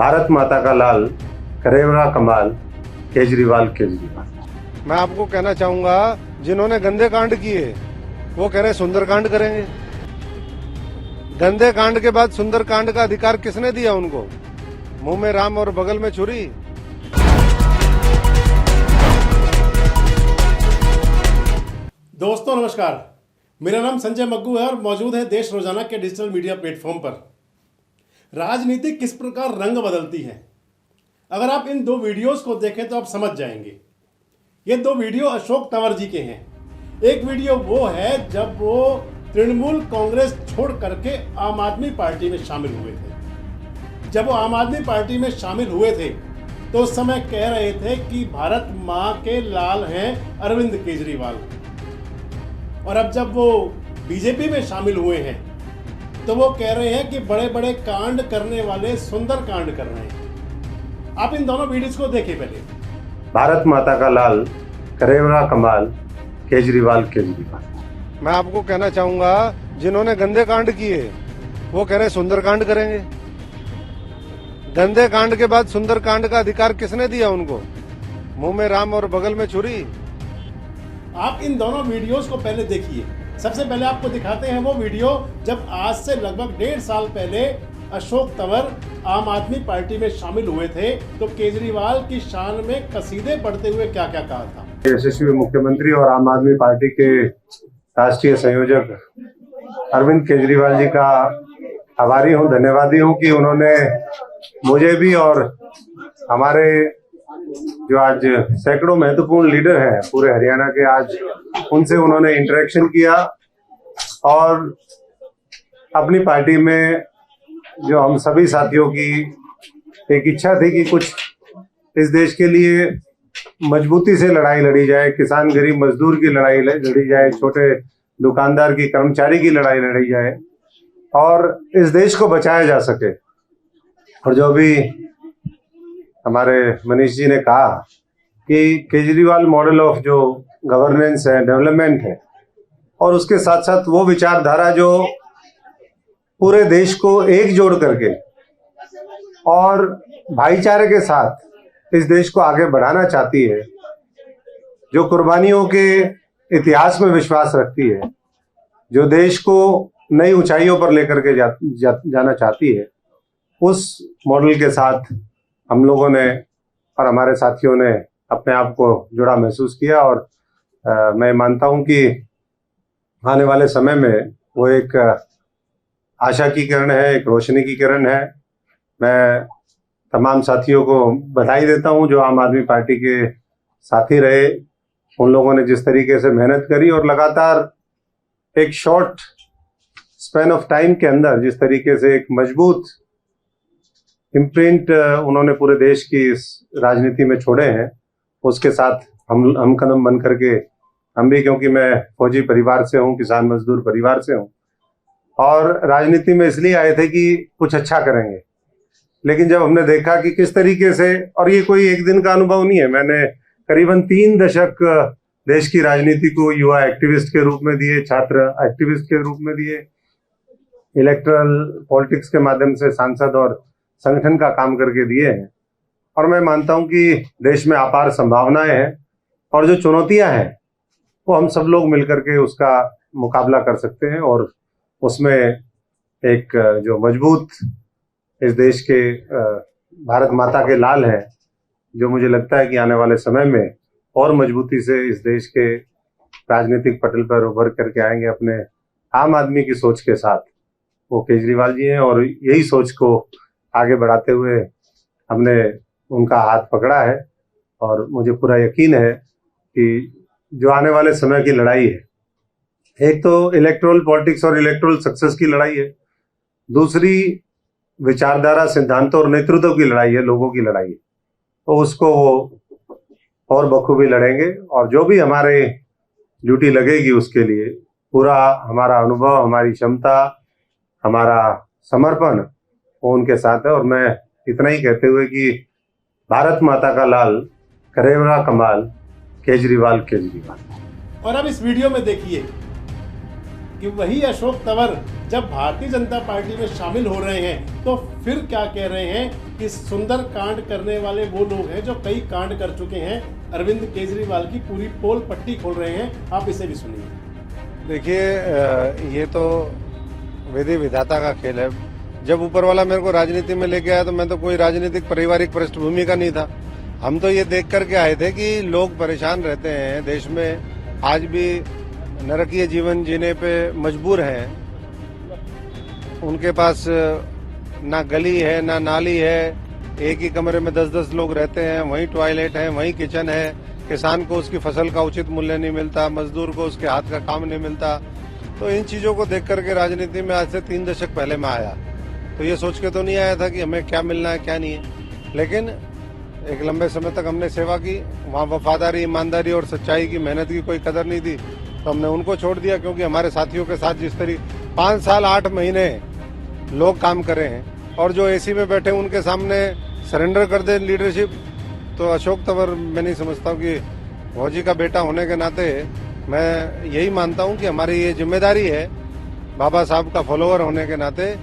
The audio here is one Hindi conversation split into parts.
भारत माता का लाल करेगा कमाल, केजरीवाल केजरीवाल। मैं आपको कहना चाहूंगा, जिन्होंने गंदे कांड किए वो कह रहे सुंदर कांड करेंगे। गंदे कांड के बाद सुंदर कांड का अधिकार किसने दिया उनको? मुंह में राम और बगल में छुरी। दोस्तों नमस्कार, मेरा नाम संजय मग्गू है और मौजूद है देश रोजाना के डिजिटल मीडिया प्लेटफॉर्म पर। राजनीति किस प्रकार रंग बदलती है, अगर आप इन दो वीडियोस को देखें तो आप समझ जाएंगे। ये दो वीडियो अशोक तंवर जी के हैं। एक वीडियो वो है जब वो तृणमूल कांग्रेस छोड़ करके आम आदमी पार्टी में शामिल हुए थे। जब वो आम आदमी पार्टी में शामिल हुए थे तो उस समय कह रहे थे कि भारत माँ के लाल हैं अरविंद केजरीवाल, और अब जब वो बीजेपी में शामिल हुए हैं तो वो कह रहे हैं कि बड़े बड़े कांड करने वाले सुंदर कांड कर रहे हैं। आप इन दोनों वीडियोस को देखें पहले। भारत माता का लाल करेगा कमाल, केजरीवाल केजरीवाल। मैं आपको कहना चाहूंगा, जिन्होंने गंदे कांड किए वो कह रहे सुंदर कांड करेंगे। गंदे कांड के बाद सुंदर कांड का अधिकार किसने दिया उनको? मुंह में राम और बगल में छुरी। आप इन दोनों वीडियोस को पहले देखिए। सबसे पहले आपको दिखाते हैं वो वीडियो जब आज से लगभग 1.5 साल पहले अशोक तंवर आम आदमी पार्टी में शामिल हुए थे तो केजरीवाल की शान में कसीदे पढ़ते हुए क्या क्या कहा था। यशस्वी मुख्यमंत्री और आम आदमी पार्टी के राष्ट्रीय संयोजक अरविंद केजरीवाल जी का आभारी हूँ, धन्यवादी हूँ कि उन्होंने मुझे भी और हमारे जो आज सैकड़ों महत्वपूर्ण लीडर हैं पूरे हरियाणा के, आज उनसे उन्होंने इंटरेक्शन किया और अपनी पार्टी में जो हम सभी साथियों की एक इच्छा थी कि कुछ इस देश के लिए मजबूती से लड़ाई लड़ी जाए, किसान गरीब मजदूर की लड़ाई लड़ी जाए, छोटे दुकानदार की कर्मचारी की लड़ाई लड़ी जाए और इस देश को बचाया जा सके। और जो भी हमारे मनीष जी ने कहा कि केजरीवाल मॉडल ऑफ जो गवर्नेंस है, डेवलपमेंट है, और उसके साथ साथ वो विचारधारा जो पूरे देश को एकजुट करके और भाईचारे के साथ इस देश को आगे बढ़ाना चाहती है, जो कुर्बानियों के इतिहास में विश्वास रखती है, जो देश को नई ऊंचाइयों पर लेकर के जाना चाहती है, उस मॉडल के साथ हम लोगों ने और हमारे साथियों ने अपने आप को जुड़ा महसूस किया। और मैं मानता हूं कि आने वाले समय में वो एक आशा की किरण है, एक रोशनी की किरण है। मैं तमाम साथियों को बधाई देता हूं जो आम आदमी पार्टी के साथी रहे। उन लोगों ने जिस तरीके से मेहनत करी और लगातार एक शॉर्ट स्पैन ऑफ टाइम के अंदर जिस तरीके से एक मजबूत इम्प्रिंट उन्होंने पूरे देश की इस राजनीति में छोड़े हैं, उसके साथ हम कदम बन करके हम भी, क्योंकि मैं फौजी परिवार से हूँ, किसान मजदूर परिवार से हूँ और राजनीति में इसलिए आए थे कि कुछ अच्छा करेंगे। लेकिन जब हमने देखा कि किस तरीके से, और ये कोई एक दिन का अनुभव नहीं है, मैंने करीबन 3 दशक देश की राजनीति को युवा एक्टिविस्ट के रूप में दिए, छात्र एक्टिविस्ट के रूप में दिए, इलेक्टरल पॉलिटिक्स के माध्यम से सांसद और संगठन का काम करके दिए हैं। और मैं मानता हूं कि देश में अपार संभावनाएं हैं और जो चुनौतियां हैं वो हम सब लोग मिलकर के उसका मुकाबला कर सकते हैं और उसमें एक जो मजबूत इस देश के भारत माता के लाल हैं, जो मुझे लगता है कि आने वाले समय में और मजबूती से इस देश के राजनीतिक पटल पर उभर करके आएंगे अपने आम आदमी की सोच के साथ, वो केजरीवाल जी हैं। और यही सोच को आगे बढ़ाते हुए हमने उनका हाथ पकड़ा है और मुझे पूरा यकीन है कि जो आने वाले समय की लड़ाई है, एक तो इलेक्टोरल पॉलिटिक्स और इलेक्टोरल सक्सेस की लड़ाई है, दूसरी विचारधारा, सिद्धांतों और नेतृत्व की लड़ाई है, लोगों की लड़ाई है, तो उसको वो और बखूबी लड़ेंगे। और जो भी हमारे ड्यूटी लगेगी उसके लिए पूरा हमारा अनुभव, हमारी क्षमता, हमारा समर्पण वो उनके साथ है। और मैं इतना ही कहते हुए कि भारत माता का लाल करेगा कमाल, केजरीवाल केजरीवाल। और अब इस वीडियो में देखिए कि वही अशोक तंवर जब भारतीय जनता पार्टी में शामिल हो रहे हैं तो फिर क्या कह रहे हैं कि सुंदर कांड करने वाले वो लोग हैं जो कई कांड कर चुके हैं। अरविंद केजरीवाल की पूरी पोल पट्टी खोल रहे हैं, आप इसे भी सुनिए। देखिए, ये तो विधि विधाता का खेल है। जब ऊपर वाला मेरे को राजनीति में लेके आया तो मैं तो कोई राजनीतिक पारिवारिक पृष्ठभूमि का नहीं था। हम तो ये देख करके आए थे कि लोग परेशान रहते हैं, देश में आज भी नरकीय जीवन जीने पे मजबूर हैं। उनके पास ना गली है ना नाली है, एक ही कमरे में 10-10 लोग रहते हैं, वहीं टॉयलेट है, वहीं किचन है। किसान को उसकी फसल का उचित मूल्य नहीं मिलता, मजदूर को उसके हाथ का काम नहीं मिलता। तो इन चीजों को देख करके राजनीति में आज से 3 दशक पहले मैं आया, तो ये सोच के तो नहीं आया था कि हमें क्या मिलना है क्या नहीं है। लेकिन एक लंबे समय तक हमने सेवा की, वहाँ वफादारी, ईमानदारी और सच्चाई की, मेहनत की कोई कदर नहीं थी, तो हमने उनको छोड़ दिया। क्योंकि हमारे साथियों के साथ जिस तरीके 5 साल 8 महीने लोग काम करे हैं और जो एसी में बैठे उनके सामने सरेंडर कर दे लीडरशिप, तो अशोक तंवर मैं नहीं समझता हूँ कि फौजी का बेटा होने के नाते मैं यही मानता हूँ कि हमारी ये जिम्मेदारी है। बाबा साहब का फॉलोअर होने के नाते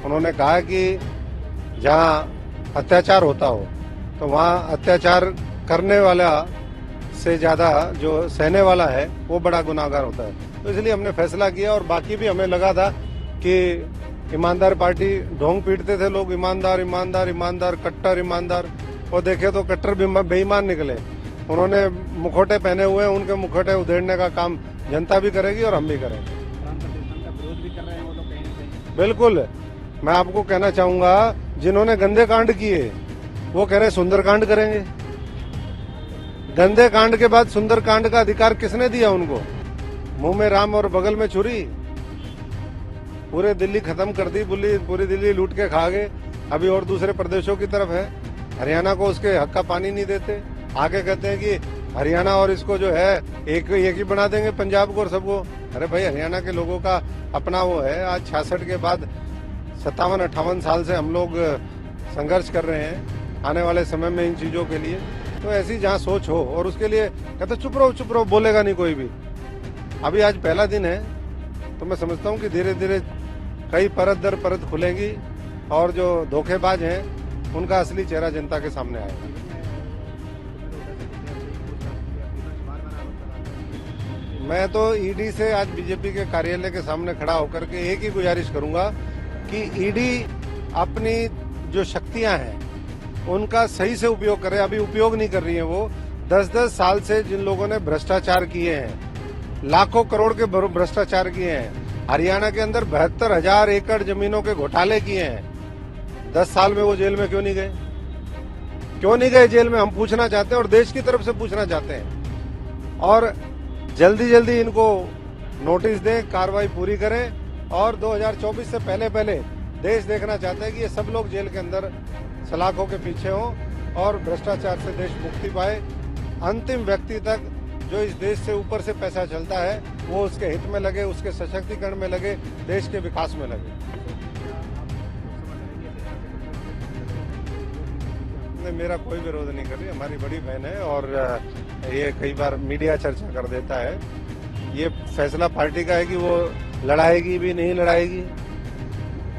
उन्होंने कहा कि जहाँ अत्याचार होता हो तो वहाँ अत्याचार करने वाला से ज्यादा जो सहने वाला है वो बड़ा गुनाहगार होता है। तो इसलिए हमने फैसला किया। और बाकी भी हमें लगा था कि ईमानदार पार्टी, ढोंग पीटते थे लोग, ईमानदार ईमानदार ईमानदार, कट्टर ईमानदार, और देखे तो कट्टर बेईमान निकले। उन्होंने मुखौटे पहने हुए हैं, उनके मुखौटे उधेड़ने का काम जनता भी करेगी और हम भी करेंगे। बिल्कुल, मैं आपको कहना चाहूंगा, जिन्होंने गंदे कांड किए वो कह रहे सुंदर कांड करेंगे। गंदे कांड के बाद सुंदर कांड का अधिकार किसने दिया उनको? मुंह में राम और बगल में छुरी। पूरे दिल्ली खत्म कर दी, पूरी दिल्ली लूट के खा गए। अभी और दूसरे प्रदेशों की तरफ है, हरियाणा को उसके हक का पानी नहीं देते। आगे कहते हैं कि हरियाणा और इसको जो है एक ही बना देंगे, पंजाब को और सबको। अरे भाई, हरियाणा के लोगों का अपना वो है। आज 66 के बाद 57-58 साल से हम लोग संघर्ष कर रहे हैं आने वाले समय में इन चीजों के लिए। तो ऐसी जहाँ सोच हो, और उसके लिए कहते चुप रहो, बोलेगा नहीं कोई भी। अभी आज पहला दिन है, तो मैं समझता हूँ कि धीरे धीरे कई परत दर परत खुलेंगी और जो धोखेबाज हैं उनका असली चेहरा जनता के सामने आएगा। मैं तो ईडी से आज बीजेपी के कार्यालय के सामने खड़ा होकर के एक ही गुजारिश करूंगा कि ईडी अपनी जो शक्तियां हैं उनका सही से उपयोग करे। अभी उपयोग नहीं कर रही है वो। 10-10 साल से जिन लोगों ने भ्रष्टाचार किए हैं, लाखों करोड़ के भ्रष्टाचार किए हैं, हरियाणा के अंदर 72,000 एकड़ जमीनों के घोटाले किए हैं, 10 साल में वो जेल में क्यों नहीं गए? क्यों नहीं गए जेल में? हम पूछना चाहते हैं और देश की तरफ से पूछना चाहते हैं। और जल्दी जल्दी इनको नोटिस दें, कार्रवाई पूरी करें और 2024 से पहले देश देखना चाहते हैं कि ये सब लोग जेल के अंदर सलाखों के पीछे हों और भ्रष्टाचार से देश मुक्ति पाए। अंतिम व्यक्ति तक जो इस देश से ऊपर से पैसा चलता है वो उसके हित में लगे, उसके सशक्तिकरण में लगे, देश के विकास में लगे। मेरा कोई विरोध नहीं कर रही, हमारी बड़ी बहन है और ये कई बार मीडिया चर्चा कर देता है। ये फैसला पार्टी का है कि वो लड़ाएगी भी नहीं लड़ाएगी।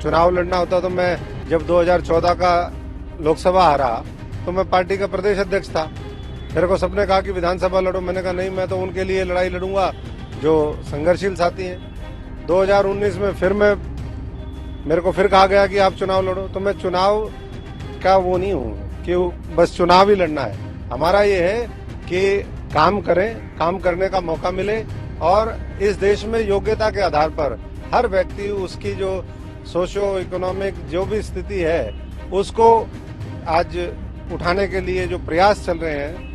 चुनाव लड़ना होता तो मैं जब 2014 का लोकसभा हारा तो मैं पार्टी का प्रदेश अध्यक्ष था। मेरे को सबने कहा कि विधानसभा लड़ो, मैंने कहा नहीं, मैं तो उनके लिए लड़ाई लड़ूंगा जो संघर्षशील साथी हैं। 2019 में फिर मेरे को फिर कहा गया कि आप चुनाव लड़ो, तो मैं चुनाव का वो नहीं हूँ कि बस चुनाव ही लड़ना है। हमारा ये है कि काम करें, काम करने का मौका मिले और इस देश में योग्यता के आधार पर हर व्यक्ति उसकी जो सोशो इकोनॉमिक जो भी स्थिति है उसको आज उठाने के लिए जो प्रयास चल रहे हैं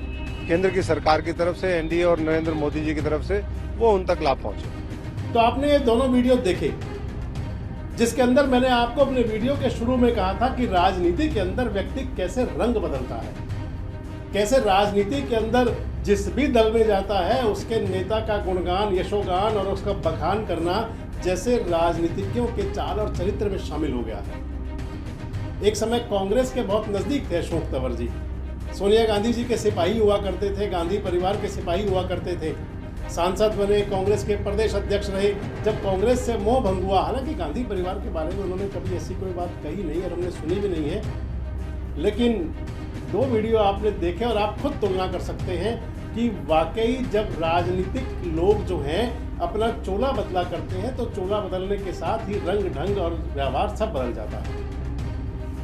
केंद्र की सरकार की तरफ से, एनडीए और नरेंद्र मोदी जी की तरफ से, वो उन तक लाभ पहुंचे। तो आपने ये दोनों वीडियो देखे जिसके अंदर मैंने आपको अपने वीडियो के शुरू में कहा था कि राजनीति के अंदर व्यक्ति कैसे रंग बदलता है, कैसे राजनीति के अंदर जिस भी दल में जाता है उसके नेता का गुणगान, यशोगान और उसका बखान करना जैसे राजनीतिज्ञों के चाल और चरित्र में शामिल हो गया है। एक समय कांग्रेस के बहुत नजदीक थे अशोक तंवर जी, सोनिया गांधी जी के सिपाही हुआ करते थे, गांधी परिवार के सिपाही हुआ करते थे। सांसद बने, कांग्रेस के प्रदेश अध्यक्ष रहे, जब कांग्रेस से मोह भंग हुआ, हालांकि गांधी परिवार के बारे में उन्होंने कभी ऐसी कोई बात कही नहीं और हमने सुनी भी नहीं है, लेकिन 2 वीडियो आपने देखे और आप खुद तुलना कर सकते हैं कि वाकई जब राजनीतिक लोग जो हैं अपना चोला बदला करते हैं तो चोला बदलने के साथ ही रंग ढंग और व्यवहार सब बदल जाता है।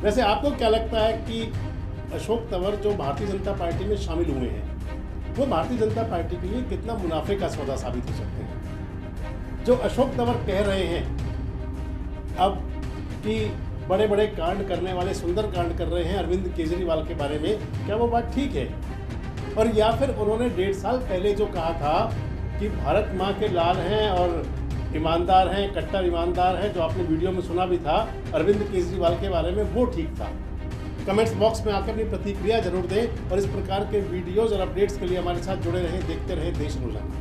वैसे आपको क्या लगता है कि अशोक तंवर जो भारतीय जनता पार्टी में शामिल हुए हैं वो भारतीय जनता पार्टी के लिए कितना मुनाफे का सौदा साबित हो सकते हैं? जो अशोक तंवर कह रहे हैं अब कि बड़े बड़े कांड करने वाले सुंदर कांड कर रहे हैं अरविंद केजरीवाल के बारे में, क्या वो बात ठीक है? और या फिर उन्होंने 1.5 साल पहले जो कहा था कि भारत माँ के लाल हैं और ईमानदार हैं, कट्टर ईमानदार हैं, जो आपने वीडियो में सुना भी था अरविंद केजरीवाल के बारे में, वो ठीक था? कमेंट्स बॉक्स में आकर अपनी प्रतिक्रिया जरूर दें और इस प्रकार के वीडियोज़ और अपडेट्स के लिए हमारे साथ जुड़े रहें, देखते रहें देश रोजाना।